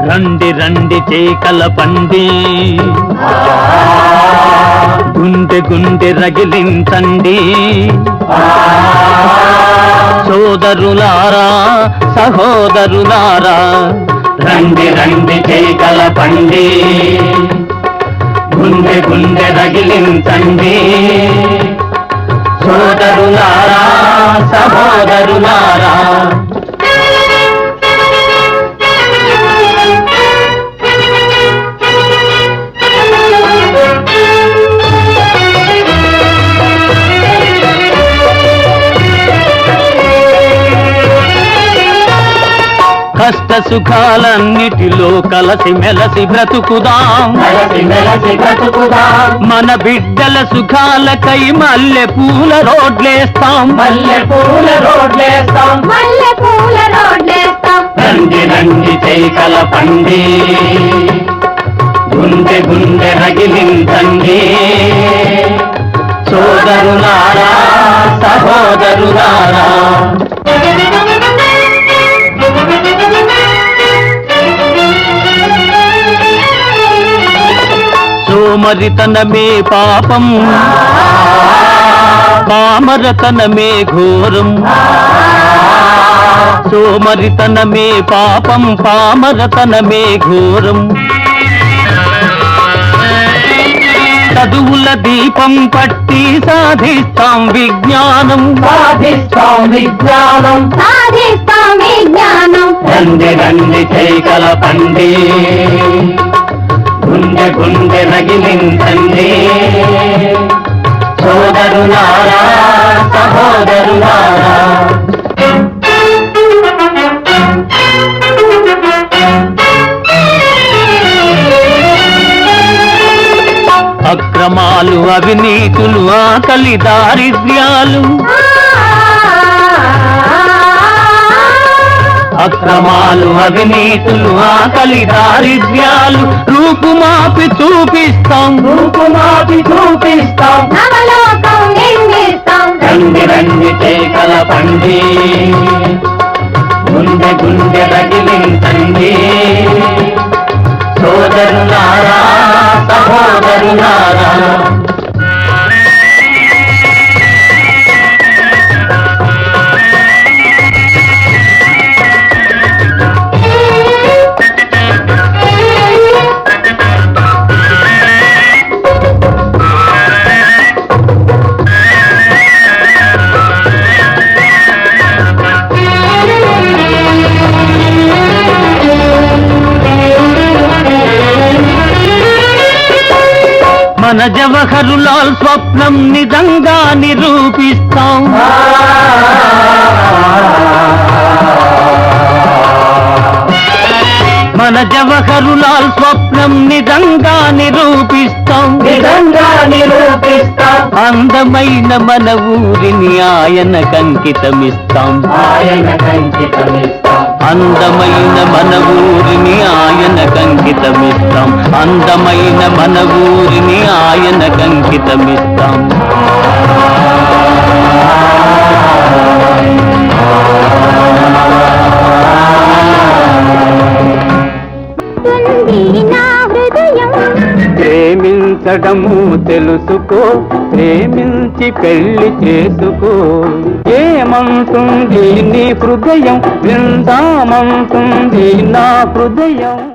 రండి రండి చేకల పండి, గుండె గుండె రగిలించండి. సోదరులారా సహోదరులారా, రండి రండి చేకల పండి, గుండె గుండె రగిలించండి. సోదరులారా సహోదరులారా, కష్ట సుఖాలన్నిటిలో కలసి మెలసి బ్రతుకుదాం, మన బిడ్డల సుఖాలకై మల్లె పూల రోడ్లేస్తాం, రండి రండి చేకల పండి, గుండె గుండె రగిలించండి. సోదరులారా సహోదరులారా, సోమరితనమే పాపం, పామరతనమే ఘోరం. సోమరితనమే పాపం, పామరతనమే ఘోరం. చదువుల దీపం పట్టి సాధిస్తాం విజ్ఞానం, సాధిస్తాం విజ్ఞానం, సాధిస్తాం విజ్ఞానం. రండి రండి చేకల పండి, గుండె గుండె రగిలించండి. సోదరులారా సహోదరులారా, అక్రమాలు అవినీతులు ఆకలి దారిద్ర్యాలు, అక్రమాలు అవినీతులు ఆకలి దారిద్ర్యాలు రూపుమాపి చూపిస్తాం, రూపుమాపి చూపిస్తాం. రండి రండి చేకల పండి, గుండె గుండె రగిలించండి. సోదరులారా సహోదరులారా, మన జవహర్లాల్ స్వప్నం నిజంగా నిరూపిస్తాం, మన జవహర్లాల్ స్వప్నం నిజంగా నిరూపిస్తాం, నిజంగా నిరూపిస్తాం. అందమైన మన ఊరిని ఆయనకంకితమిస్తాం, ఆయనకంకితమిస్తాం. అందమైన మన ఊరిని ఆయనకంకితమిస్తాం, అందమైన మన ఊరిని ఆయనకంకితమిస్తాం. ప్రేమించడము తెలుసుకో, ప్రేమించి పెళ్లి చేసుకో. ఏమంటుంది నీ హృదయం, విందామంటుంది నా హృదయం.